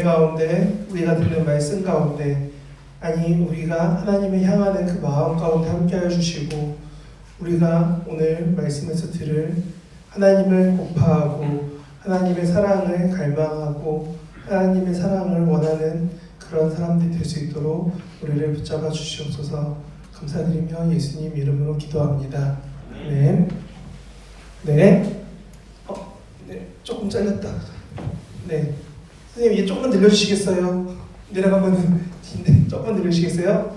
가운데 우리가 듣는 말씀 가운데 아니 우리가 하나님을 향하는 그 마음 가운데 함께하여 주시고 우리가 오늘 말씀에서 들을 하나님을 고파하고 하나님의 사랑을 갈망하고 하나님의 사랑을 원하는 그런 사람들이 될 수 있도록 우리를 붙잡아 주시옵소서. 감사드리며 예수님 이름으로 기도합니다. 아멘. 네. 네. 조금 잘렸다. 네. 선생님 이제 조금만 늘려주시겠어요? 내려가면 네, 조금만 늘려주시겠어요?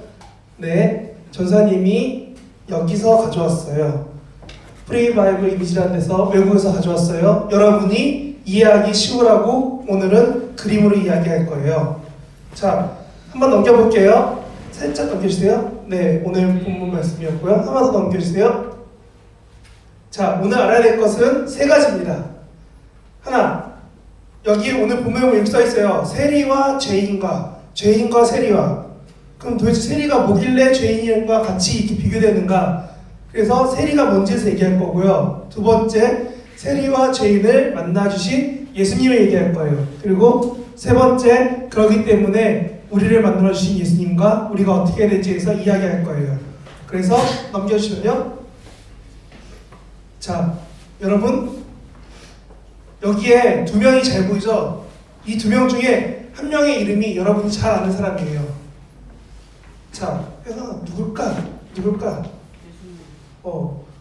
네. 전사님이 여기서 가져왔어요. 프리 바이블 이미지라는 데서 외국에서 가져왔어요. 여러분이 이해하기 쉬우라고 오늘은 그림으로 이야기할 거예요. 자, 한번 넘겨볼게요. 살짝 넘겨주세요. 네, 오늘 본문 말씀이었고요. 한 번 더 넘겨주세요. 자, 오늘 알아야 될 것은 세 가지입니다. 하나, 여기 오늘 본문에 이렇게 써있어요. 세리와 죄인과 세리와. 그럼 도대체 세리가 뭐길래 죄인과 같이 이렇게 비교되는가? 그래서 세리가 뭔지에서 얘기할 거고요. 두 번째, 세리와 죄인을 만나주신 예수님을 얘기할 거예요. 그리고 세 번째, 그러기 때문에 우리를 만들어주신 예수님과 우리가 어떻게 해야 될지에서 이야기할 거예요. 그래서 넘겨주시면요. 자, 여러분 여기에 두 명이 잘 보이죠? 이 두 명 중에 한 명의 이름이 여러분이 잘 아는 사람이에요. 자, 그래서 누굴까?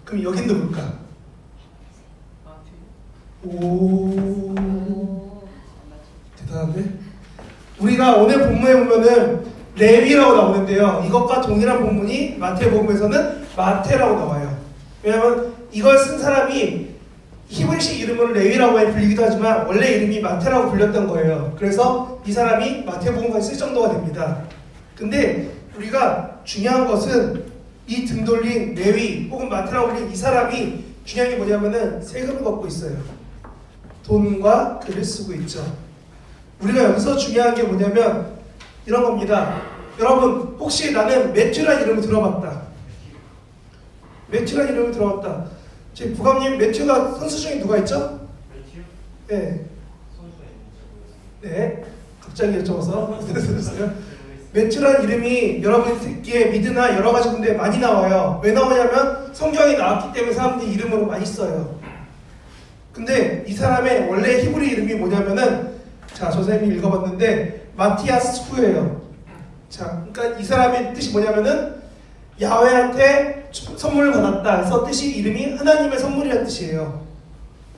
그럼 여긴 누굴까? 오, 대단한데? 우리가 오늘 본문에 보면은 레위라고 나오는데요. 이것과 동일한 본문이 마태복음에서는 마태라고 나와요. 왜냐하면 이걸 쓴 사람이 히브리식 이름으로 레위라고 불리기도 하지만 원래 이름이 마태라고 불렸던 거예요. 그래서 이 사람이 마태복음까지 쓸 정도가 됩니다. 근데 우리가 중요한 것은 이 등 돌린 레위 혹은 마태라고 불린 이 사람이 중요한 게 뭐냐면은 세금을 걷고 있어요. 돈과 글을 쓰고 있죠. 우리가 여기서 중요한 게 뭐냐면 이런 겁니다. 여러분 혹시 나는 매튜라는 이름을 들어봤다. 매튜라는 이름을 들어봤다. 지금 부감님 매튜가 선수 중에 누가 있죠? 매튜? 네. 네. 갑자기 여쭤봐서 들었어요. 매튜라는 이름이 여러분이 듣기에 미드나 여러 가지 군데 많이 나와요. 왜 나오냐면 성경이 나왔기 때문에 사람들이 이름으로 많이 써요. 근데 이 사람의 원래 히브리 이름이 뭐냐면은 자, 저 선생님이 읽어봤는데 마티아스 후예요. 자, 그러니까 이 사람의 뜻이 뭐냐면은 야훼한테 선물을 받았다 해서 뜻이 이름이 하나님의 선물이라는 뜻이에요.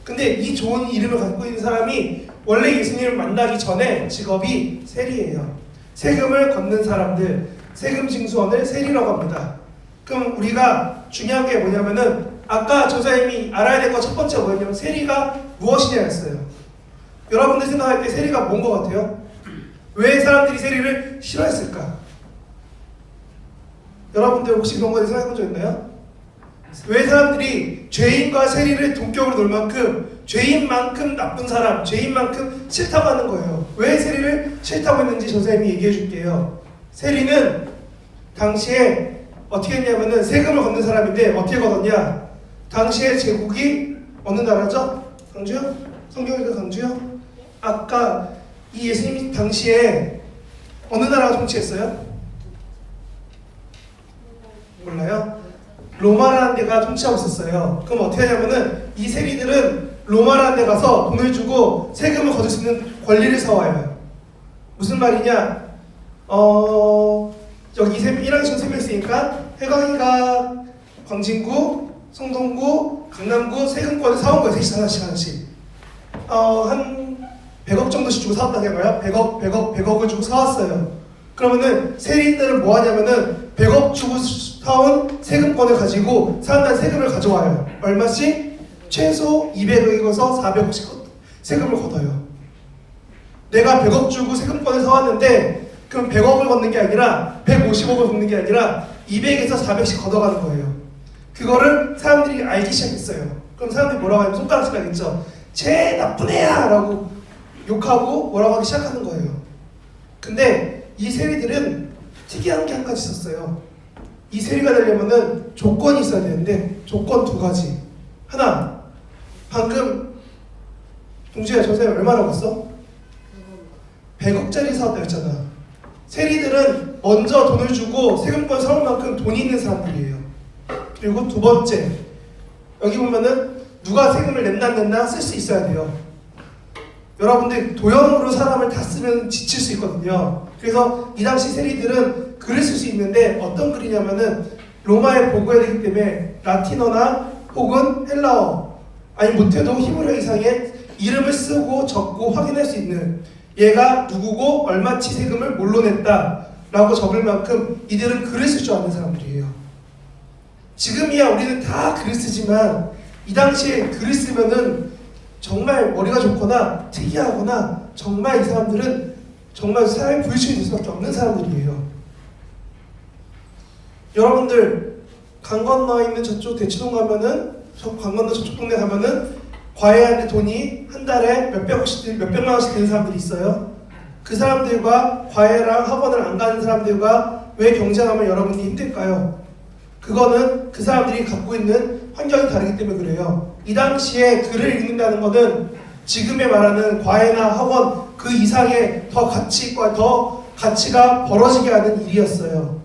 근데 이 좋은 이름을 갖고 있는 사람이 원래 예수님을 만나기 전에 직업이 세리예요. 세금을 걷는 사람들, 세금 징수원을 세리라고 합니다. 그럼 우리가 중요한 게 뭐냐면은 아까 전사님이 알아야 될 것 첫 번째가 뭐냐면 세리가 무엇이냐 했어요. 여러분들 생각할 때 세리가 뭔 것 같아요? 왜 사람들이 세리를 싫어했을까? 여러분들 혹시 그런 거에 생각해 본 적 있나요? 왜 사람들이 죄인과 세리를 동격으로 놓을 만큼 죄인만큼 나쁜 사람, 죄인만큼 싫다고 하는 거예요. 왜 세리를 싫다고 했는지 선생님이 얘기해 줄게요. 세리는 당시에 어떻게 했냐면은 세금을 걷는 사람인데 어떻게 걷었냐? 당시에 제국이 어느 나라죠? 강주요? 성경이가 강주요? 아까 이 예수님이 당시에 어느 나라가 통치했어요? 몰라요? 로마라는 데가 통치하고 있었어요. 그럼 어떻게 하냐면은 이 세리들은 로마라는 데 가서 돈을 주고 세금을 거둘 수 있는 권리를 사와요. 무슨 말이냐? 여기 1항 지금 3명 있으니까 해광이가 광진구, 성동구, 강남구 세금권을 사온 거예요. 셋이 하나씩. 한 100억 정도씩 주고 사왔다는 거예요. 100억을 주고 사왔어요. 그러면은 세리들은 뭐 하냐면은 100억 주고 사온 세금권을 가지고 사람들 세금을 가져와요. 얼마씩? 최소 200억에서 400억씩 세금을 걷어요. 내가 100억 주고 세금권을 사왔는데 그럼 100억을 걷는 게 아니라 150억을 걷는 게 아니라 200에서 400씩 걷어가는 거예요. 그거를 사람들이 알기 시작했어요. 그럼 사람들이 뭐라고 하냐면 손가락 치겠죠. 쟤 나쁜 애야! 라고 욕하고 뭐라고 하기 시작하는 거예요. 근데 이 세리들은 특이한 게 한 가지 있었어요. 이 세리가 되려면은 조건이 있어야 되는데 조건 두 가지. 하나, 방금 동주야 저 선생님 얼마나 벌었어? 100억짜리 사왔다 했잖아. 세리들은 먼저 돈을 주고 세금권 세울 만큼 돈이 있는 사람들이에요. 그리고 두 번째, 여기 보면은 누가 세금을 냈나 안 냈나 쓸 수 있어야 돼요. 여러분들 도형으로 사람을 다 쓰면 지칠 수 있거든요. 그래서 이 당시 세리들은 글을 쓸 수 있는데 어떤 글이냐면은 로마에 보고해야 되기 때문에 라틴어나 혹은 헬라어, 아니 못해도 히브리어 이상의 이름을 쓰고 적고 확인할 수 있는, 얘가 누구고 얼마치 세금을 뭘로 냈다 라고 적을 만큼 이들은 글을 쓸 줄 아는 사람들이에요. 지금이야 우리는 다 글을 쓰지만 이 당시에 글을 쓰면은 정말 머리가 좋거나 특이하거나 정말 이 사람들은 정말 사회 부유층이 될 수밖에 없는 사람들이에요. 여러분들 강 건너에 있는 저쪽 대치동 가면은, 강 건너 저쪽 동네 가면은 과외하는 돈이 한 달에 몇백만 원씩 되는 사람들이 있어요. 그 사람들과 과외랑 학원을 안 가는 사람들과 왜 경쟁하면 여러분이 힘들까요? 그거는 그 사람들이 갖고 있는 환경이 다르기 때문에 그래요. 이 당시에 글을 읽는다는 것은 지금에 말하는 과외나 학원 그 이상의 더 가치가 벌어지게 하는 일이었어요.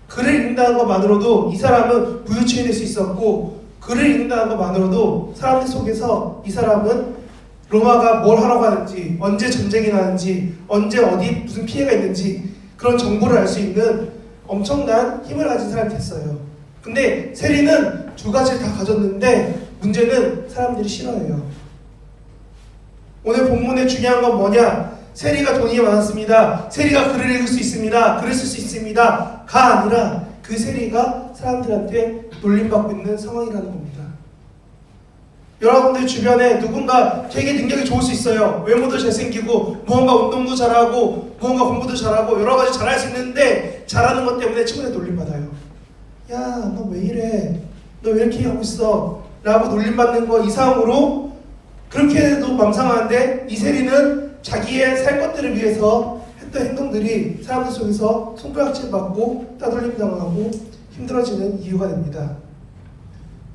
글을 읽는다는 것만으로도 이 사람은 부유층이 될 수 있었고, 글을 읽는다는 것만으로도 사람들 속에서 이 사람은 로마가 뭘 하러 가는지, 언제 전쟁이 나는지, 언제 어디 무슨 피해가 있는지 그런 정보를 알 수 있는 엄청난 힘을 가진 사람이 됐어요. 근데 세리는 두 가지를 다 가졌는데 문제는 사람들이 싫어해요. 오늘 본문의 중요한 건 뭐냐? 세리가 돈이 많았습니다. 세리가 글을 읽을 수 있습니다. 글을 쓸 수 있습니다. 가 아니라 그 세리가 사람들한테 놀림받고 있는 상황이라는 겁니다. 여러분들 주변에 누군가 되게 능력이 좋을 수 있어요. 외모도 잘생기고 무언가 운동도 잘하고 무언가 공부도 잘하고 여러 가지 잘할 수 있는데 잘하는 것 때문에 친구들 놀림받아요. 야, 너 왜 이래? 너 왜 이렇게 하고 있어? 라고 놀림받는 거 이상으로 그렇게 해도 맘상하는데, 이 세리는 자기의 살 것들을 위해서 했던 행동들이 사람들 속에서 손가락질 받고 따돌림 당하고 힘들어지는 이유가 됩니다.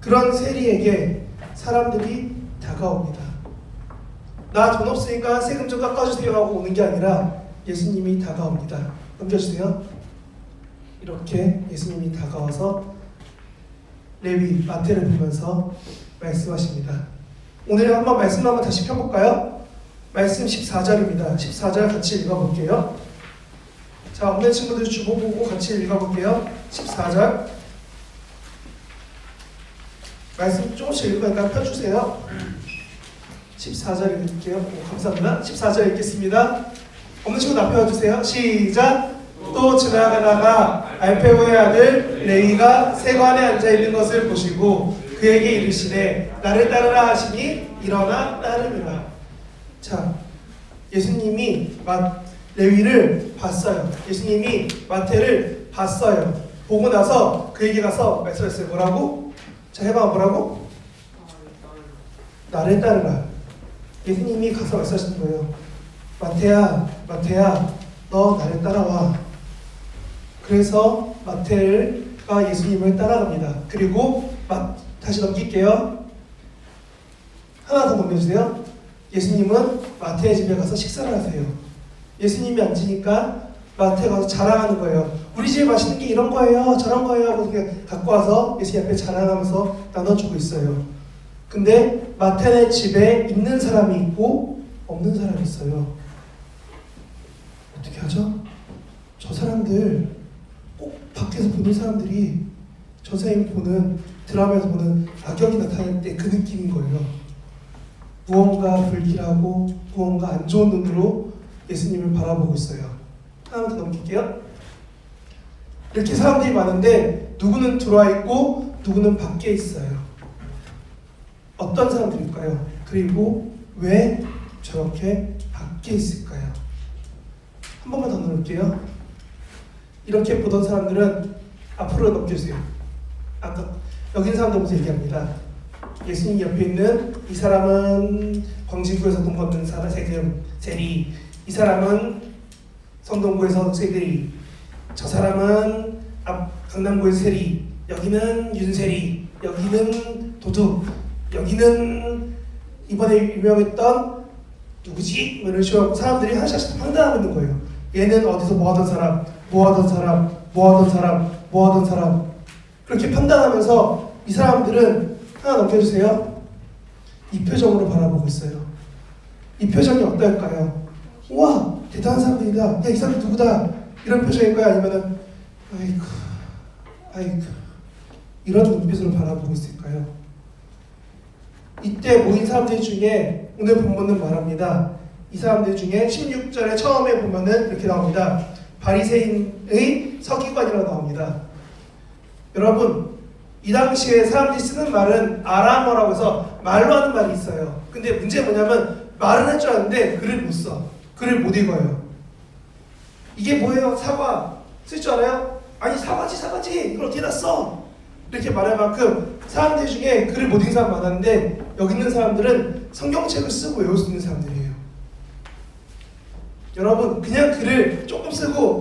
그런 세리에게 사람들이 다가옵니다. 나 돈 없으니까 세금 좀 깎아주세요 하고 오는 게 아니라 예수님이 다가옵니다. 넘겨주세요. 이렇게 예수님이 다가와서 레위, 마태를 보면서 말씀하십니다. 오늘 한번 말씀 한번 다시 펴볼까요? 말씀 14절입니다. 14절 같이 읽어볼게요. 자, 없는 친구들 주보 보고 같이 읽어볼게요. 14절 말씀 조금씩 읽으니까 펴주세요. 14절 읽을게요. 오, 감사합니다. 14절 읽겠습니다. 없는 친구 앞에 와주세요. 시작! 또 지나가다가 알페오의 아들 레위가 세관에 앉아있는 것을 보시고 그에게 이르시되 나를 따르라 하시니 일어나 따르니라. 자, 예수님이 레위를 봤어요. 예수님이 마태를 봤어요. 보고 나서 그에게 가서 말씀했어요. 뭐라고? 자, 해봐. 뭐라고? 나를 따르라. 예수님이 가서 말씀하시는 거예요. 마태야, 너 나를 따라와. 그래서 마태가 예수님을 따라갑니다. 그리고 다시 넘길게요. 하나 더 넘겨주세요. 예수님은 마태의 집에 가서 식사를 하세요. 예수님이 앉으니까 마태가 가서 자랑하는 거예요. 우리 집에 맛있는 게 이런 거예요, 저런 거예요 하고 갖고 와서 예수님 앞에 자랑하면서 나눠주고 있어요. 근데 마태네 집에 있는 사람이 있고 없는 사람이 있어요. 어떻게 하죠? 저 사람들 꼭 밖에서 보는 사람들이 저 선생님이 보는 드라마에서 보는 악역이 나타날 때 그 느낌인 거예요. 무언가 불길하고 무언가 안 좋은 눈으로 예수님을 바라보고 있어요. 하나만 더 넘길게요. 이렇게 사람들이 많은데 누구는 들어와 있고 누구는 밖에 있어요. 어떤 사람들일까요? 그리고 왜 저렇게 밖에 있을까요? 한 번만 더 넣을게요. 이렇게 보던 사람들은 앞으로 넘겨주세요. 아까 여기 있는 사람들 보면서 얘기합니다. 예수님 옆에 있는 이 사람은 광진구에서 돈 걷는 사람 세리, 이 사람은 성동구에서 세리, 저 사람은 강남구에서 세리, 여기는 윤세리, 여기는 도둑, 여기는 이번에 유명했던 누구지? 이런 식으로 사람들이 하나씩 판단하고 있는 거예요. 얘는 어디서 뭐 하던 사람, 뭐 하던 사람, 뭐 하던 사람, 뭐 하던 사람. 그렇게 판단하면서 이 사람들은 하나 넘겨주세요. 이 표정으로 바라보고 있어요. 이 표정이 어떨까요? 우와, 대단한 사람들이다. 야, 이 사람 누구다. 이런 표정일까요? 아니면은 아이고, 아이고, 이런 눈빛으로 바라보고 있을까요? 이때 모인 사람들 중에 오늘 본문은 말합니다. 이 사람들 중에 16절에 처음에 보면은 이렇게 나옵니다. 바리새인의 서기관이라고 나옵니다. 여러분, 이 당시에 사람들이 쓰는 말은 아람어라고 해서 말로 하는 말이 있어요. 근데 문제가 뭐냐면 말은 할 줄 아는데 글을 못 써. 글을 못 읽어요. 이게 뭐예요? 사과 쓸 줄 알아요? 아니 사과지 이걸 어떻게 다 써? 이렇게 말할 만큼 사람들 중에 글을 못 읽는 사람 많았는데 여기 있는 사람들은 성경책을 쓰고 외울 수 있는 사람들이에요. 여러분, 그냥 글을 조금 쓰고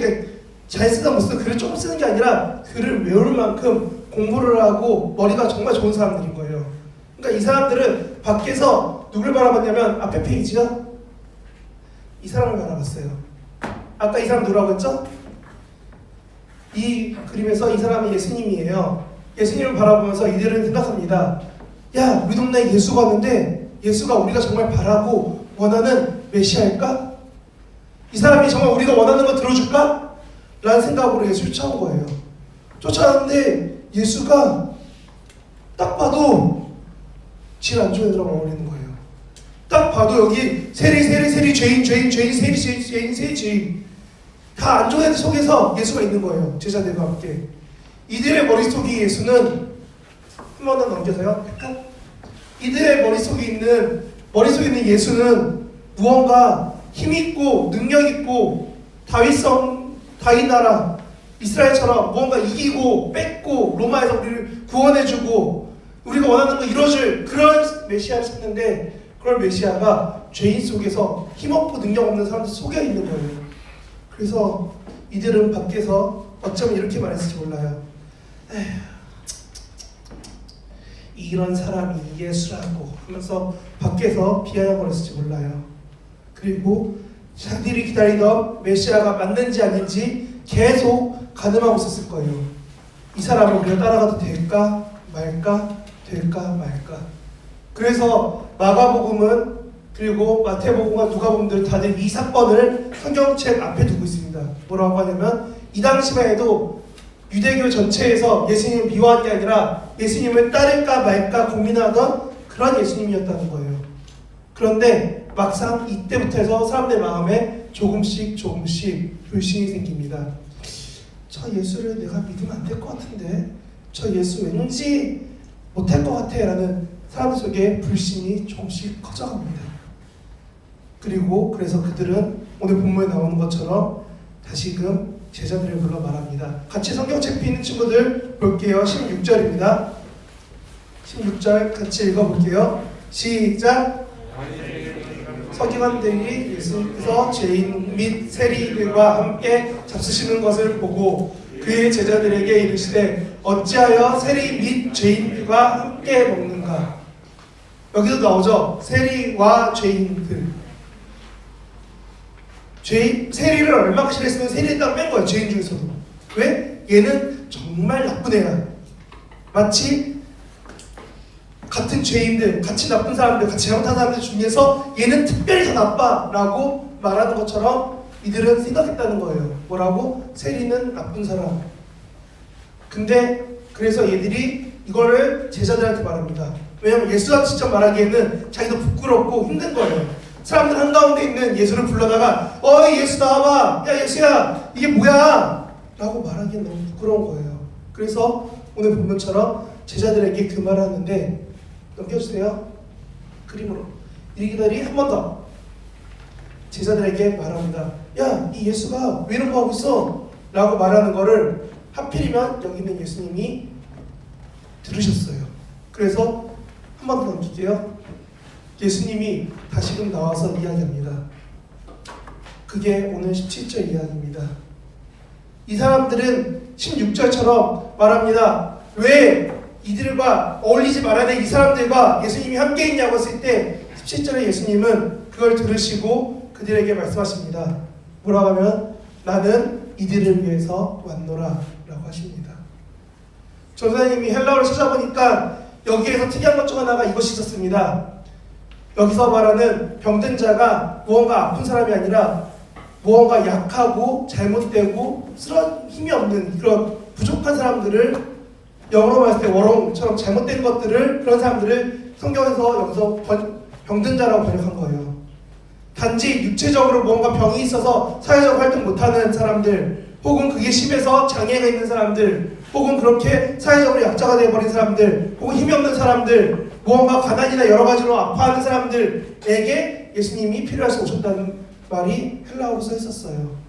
잘 쓰다 못 쓰다 글을 조금 쓰는 게 아니라 글을 외울 만큼 공부를 하고 머리가 정말 좋은 사람들인 거예요. 그러니까 이 사람들은 밖에서 누굴 바라봤냐면 앞에 페이지요. 이 사람을 바라봤어요. 아까 이 사람 누구라고 했죠? 이 그림에서 이 사람이 예수님이에요. 예수님을 바라보면서 이들은 생각합니다. 야, 우리 동네에 예수가 왔는데 예수가 우리가 정말 바라고 원하는 메시아일까? 이 사람이 정말 우리가 원하는 거 들어줄까? 라는 생각으로 예수를 쫓아온 거예요. 쫓아왔는데 예수가 딱 봐도 질 안 좋은 애들하고 어울리는 거예요. 딱 봐도 여기 세리 죄인 다 안 좋은 애들 속에서 예수가 있는 거예요. 제자들과 함께. 이들의 머릿속에 예수는 한 번 더 넘겨서요. 이들의 머릿속에 있는 예수는 무언가 힘있고 능력있고 다윗 나라 이스라엘처럼 무언가 이기고 뺏고 로마에서 우리를 구원해주고 우리가 원하는 거 이루어줄 그런 메시아를 찾는데 그런 메시아가 죄인 속에서 힘없고 능력 없는 사람들 속에 있는 거예요. 그래서 이들은 밖에서 어쩌면 이렇게 말했을지 몰라요. 에휴, 이런 사람이 예수라고 하면서 밖에서 비아냥거렸을지 몰라요. 그리고 자기들이 기다리던 메시아가 맞는지 아닌지 계속 가늠하고 있었을 거예요. 이 사람을 우리가 따라가도 될까 말까 될까 말까. 그래서 마가복음은 그리고 마태복음과 누가복음들 다들 이 사건을 성경책 앞에 두고 있습니다. 뭐라고 하냐면 이 당시만 해도 유대교 전체에서 예수님을 미워한 게 아니라 예수님을 따를까 말까 고민하던 그런 예수님이었다는 거예요. 그런데 막상 이때부터 해서 사람들 마음에 조금씩 불신이 생깁니다. 저 예수를 내가 믿으면 안 될 것 같은데 저 예수 왠지 못할 것 같아 라는 사람들 속에 불신이 조금씩 커져갑니다. 그리고 그래서 그들은 오늘 본문에 나오는 것처럼 다시금 제자들을 불러 말합니다. 같이 성경책 펴 있는 친구들 볼게요. 16절입니다. 16절 같이 읽어볼게요. 시작. 서기관들이 예수께서 죄인 및 세리들과 함께 잡수시는 것을 보고 그의 제자들에게 이르시되 어찌하여 세리 및 죄인들과 함께 먹는가? 여기도 나오죠. 세리와 죄인들. 세리를 얼마나 싫어했으면 세리를 딱 뺀 거예요. 죄인 중에서도. 왜? 얘는 정말 나쁜 애야. 마치 같은 죄인들, 같이 나쁜 사람들, 같이 잘못한 사람들 중에서 얘는 특별히 더 나빠라고 말하는 것처럼 이들은 생각했다는 거예요. 뭐라고? 세리는 나쁜 사람. 근데 그래서 얘들이 이거를 제자들한테 말합니다. 왜냐면 예수가 직접 말하기에는 자기도 부끄럽고 힘든 거예요. 사람들 한가운데 있는 예수를 불러다가 어이 예수 나와봐, 야 예수야 이게 뭐야 라고 말하기엔 너무 부끄러운 거예요. 그래서 오늘 본문처럼 제자들에게 그 말을 하는데 넘겨주세요. 그림으로 이들이 한 번 더 제자들에게 말합니다. 야, 이 예수가 왜 이런 거 하고 있어? 라고 말하는 거를 하필이면 여기 있는 예수님이 들으셨어요. 그래서 한 번 더 넘길게요. 예수님이 다시금 나와서 이야기합니다. 그게 오늘 17절 이야기입니다. 이 사람들은 16절처럼 말합니다. 왜 이들과 어울리지 말아야 될 이 사람들과 예수님이 함께 있냐고 했을 때 17절에 예수님은 그걸 들으시고 그들에게 말씀하십니다. 뭐라고 하면 나는 이들을 위해서 왔노라 라고 하십니다. 전사님이 헬라어를 찾아보니까 여기에서 특이한 것 중 하나가 이것이 있었습니다. 여기서 말하는 병든 자가 무언가 아픈 사람이 아니라 무언가 약하고 잘못되고 힘이 없는 그런 부족한 사람들을, 영어로 말했을 때 워롱처럼 잘못된 것들을, 그런 사람들을 성경에서 여기서 병든 자라고 번역한 거예요. 단지 육체적으로 무언가 병이 있어서 사회적 활동 못하는 사람들, 혹은 그게 심해서 장애가 있는 사람들, 혹은 그렇게 사회적으로 약자가 되어버린 사람들, 혹은 힘이 없는 사람들, 무언가 가난이나 여러 가지로 아파하는 사람들에게 예수님이 필요해서 오셨다는 말이 헬라어로 써 있었어요.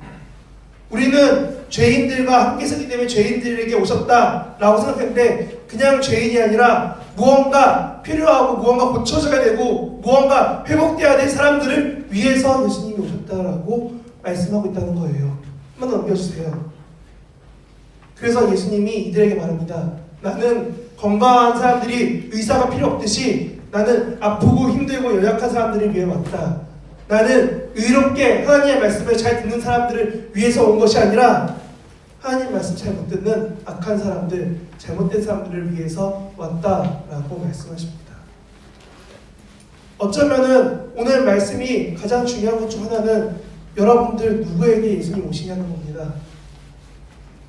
우리는 죄인들과 함께 있었기 때문에 죄인들에게 오셨다라고 생각했는데, 그냥 죄인이 아니라 무언가 필요하고 무언가 고쳐져야 되고 무언가 회복되어야 될 사람들을 위해서 예수님이 오셨다라고 말씀하고 있다는 거예요. 한번 더 넘겨주세요. 그래서 예수님이 이들에게 말합니다. 나는 건강한 사람들이 의사가 필요 없듯이 나는 아프고 힘들고 연약한 사람들을 위해 왔다. 나는 의롭게 하나님의 말씀을 잘 듣는 사람들을 위해서 온 것이 아니라 하나님 말씀 잘 못 듣는 악한 사람들, 잘못된 사람들을 위해서 왔다라고 말씀하십니다. 어쩌면은 오늘 말씀이 가장 중요한 것 중 하나는 여러분들 누구에게 예수님 오시냐는 겁니다.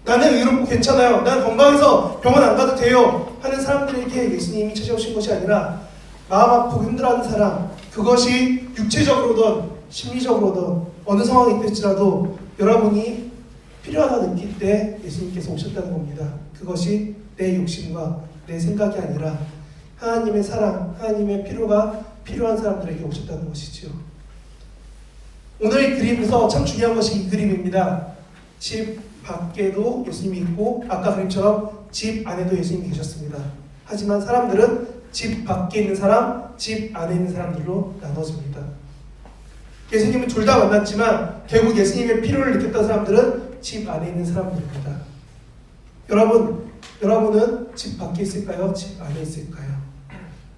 나는 의롭고 괜찮아요, 난 건강해서 병원 안 가도 돼요 하는 사람들에게 예수님이 찾아오신 것이 아니라 마음 아프고 힘들어하는 사람, 그것이 육체적으로든 심리적으로든 어느 상황이 될지라도 여러분이 필요하다 느낄 때 예수님께서 오셨다는 겁니다. 그것이 내 욕심과 내 생각이 아니라 하나님의 사랑, 하나님의 필요가 필요한 사람들에게 오셨다는 것이지요. 오늘 이 그림에서 참 중요한 것이 이 그림입니다. 집 밖에도 예수님이 있고 아까 그림처럼 집 안에도 예수님이 계셨습니다. 하지만 사람들은 집 밖에 있는 사람, 집 안에 있는 사람들로 나눠집니다. 예수님은 둘 다 만났지만 결국 예수님의 필요를 느꼈던 사람들은 집 안에 있는 사람들입니다. 여러분은 집 밖에 있을까요? 집 안에 있을까요?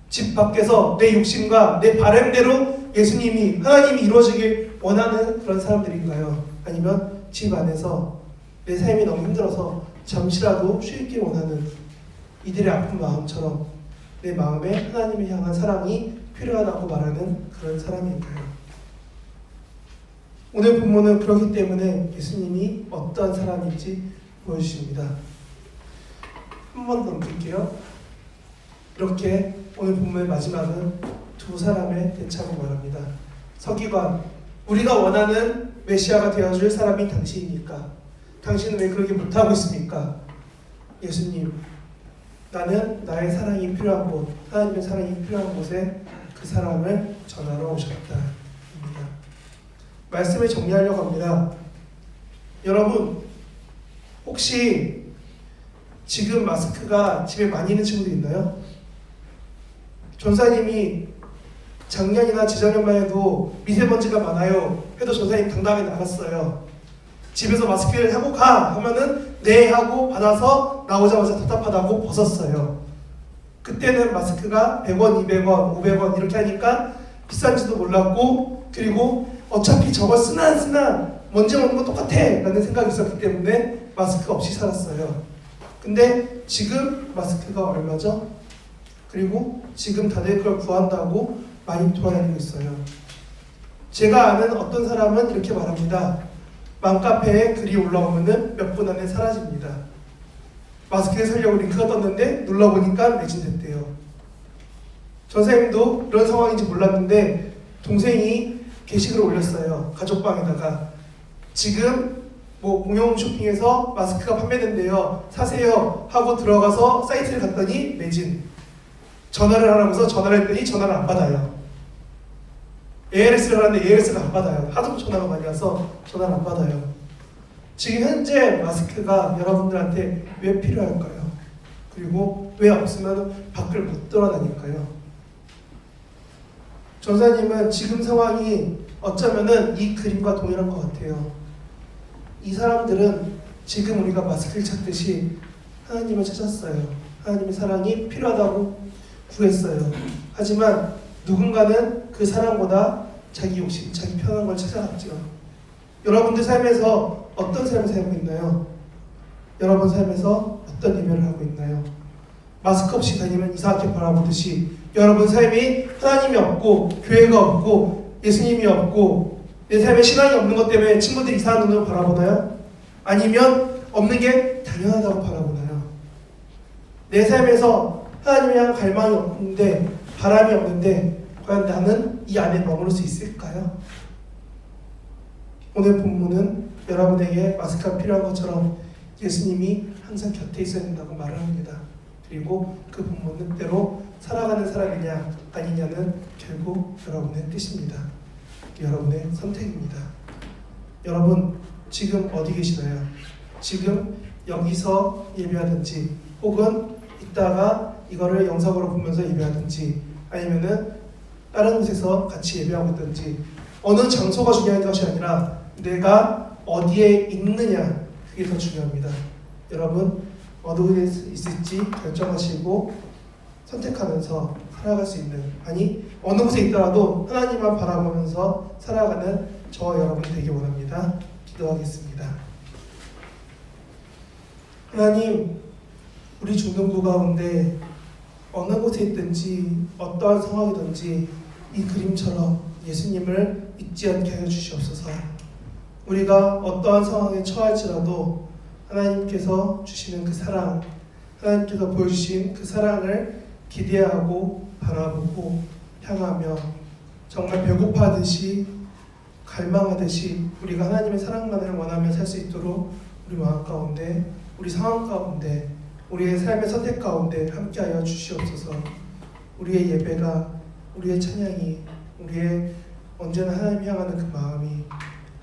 집 밖에서 내 욕심과 내 바람대로 예수님이, 하나님이 이루어지길 원하는 그런 사람들인가요? 아니면 집 안에서 내 삶이 너무 힘들어서 잠시라도 쉬길 원하는 이들의 아픈 마음처럼 내 마음에 하나님을 향한 사랑이 필요하다고 말하는 그런 사람일까요? 오늘 본문은 그렇기 때문에 예수님이 어떠한 사람인지 보여주십니다. 한 번 더 넘길게요. 이렇게 오늘 본문의 마지막은 두 사람의 대차고 말합니다. 서기관, 우리가 원하는 메시아가 되어줄 사람이 당신이니까 당신은 왜 그렇게 못하고 있습니까? 예수님, 나는 나의 사랑이 필요한 곳, 하나님의 사랑이 필요한 곳에 그 사람을 전하러 오셨다. 말씀을 정리하려고 합니다. 여러분, 혹시 지금 마스크가 집에 많이 있는 친구들 있나요? 전사님이 작년이나 재작년만 해도 미세먼지가 많아요 해도 전사님 당당하게 나갔어요. 집에서 마스크를 하고 가 하면은 네 하고 받아서 나오자마자 답답하다고 벗었어요. 그때는 마스크가 100원, 200원, 500원 이렇게 하니까 비싼지도 몰랐고, 그리고 어차피 저거 쓰나 안 쓰나 먼지 먹는 건 똑같아 라는 생각이 있었기 때문에 마스크 없이 살았어요. 근데 지금 마스크가 얼마죠? 그리고 지금 다들 그걸 구한다고 많이 돌아다니고 있어요. 제가 아는 어떤 사람은 이렇게 말합니다. 맘카페에 글이 올라오면은 몇 분 안에 사라집니다. 마스크를 사려고 링크가 떴는데 눌러보니까 매진됐대요. 전사님도 이런 상황인지 몰랐는데 동생이 게시글을 올렸어요. 가족방에다가 지금 뭐 공용 쇼핑에서 마스크가 판매된대요. 사세요 하고 들어가서 사이트를 갔더니 매진. 전화를 하라고 해서 전화를 했더니 전화를 안 받아요. ARS를 하는데 ARS가 안 받아요. 하도 전화가 많이 와서 전화를 안 받아요. 지금 현재 마스크가 여러분들한테 왜 필요할까요? 그리고 왜 없으면 밖을 못 돌아다닐까요? 전사님은 지금 상황이 어쩌면은 이 그림과 동일한 것 같아요. 이 사람들은 지금 우리가 마스크를 찾듯이 하나님을 찾았어요. 하나님의 사랑이 필요하다고 구했어요. 하지만 누군가는 그 사랑보다 자기 욕심, 자기 편한 걸 찾아갔죠. 여러분들 삶에서 어떤 삶을 살고 있나요? 여러분 삶에서 어떤 예배를 하고 있나요? 마스크 없이 다니면 이상하게 바라보듯이 여러분 삶이 하나님이 없고 교회가 없고 예수님이 없고 내 삶에 신앙이 없는 것 때문에 친구들이 이상한 눈으로 바라보나요? 아니면 없는 게 당연하다고 바라보나요? 내 삶에서 하나님을 향한 갈망이 없는데 바람이 없는데 과연 나는 이 안에 머무를 수 있을까요? 오늘 본문은 여러분에게 마스크가 필요한 것처럼 예수님이 항상 곁에 있어야 된다고 말을 합니다. 그리고 그 본문은 뜻대로 살아가는 사람이냐 아니냐는 결국 여러분의 뜻입니다. 여러분의 선택입니다. 여러분 지금 어디 계시나요? 지금 여기서 예배하든지 혹은 이따가 이거를 영상으로 보면서 예배하든지 아니면은 다른 곳에서 같이 예배하고 있든지 어느 장소가 중요한 것이 아니라 내가 어디에 있느냐 그게 더 중요합니다. 여러분 어느 곳에 있을지 결정하시고 선택하면서 살아갈 수 있는 아니 어느 곳에 있더라도 하나님만 바라보면서 살아가는 저와 여러분이 되기 원합니다. 기도하겠습니다. 하나님 우리 중등부 가운데 어느 곳에 있든지 어떠한 상황이든지 이 그림처럼 예수님을 잊지 않게 하여 주시옵소서. 우리가 어떠한 상황에 처할지라도 하나님께서 주시는 그 사랑, 하나님께서 보여주신 그 사랑을 기대하고 바라보고 향하며 정말 배고파하듯이 갈망하듯이 우리가 하나님의 사랑만을 원하며 살 수 있도록 우리 마음 가운데, 우리 상황 가운데, 우리의 삶의 선택 가운데 함께하여 주시옵소서. 우리의 예배가, 우리의 찬양이, 우리의 언제나 하나님 향하는 그 마음이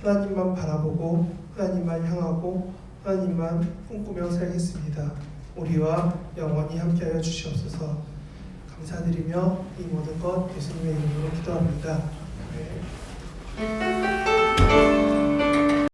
하나님만 바라보고 하나님만 향하고 하나님만 꿈꾸며 살겠습니다. 우리와 영원히 함께하여 주시옵소서. 감사드리며 이 모든 것 예수님의 이름으로 기도합니다. 네.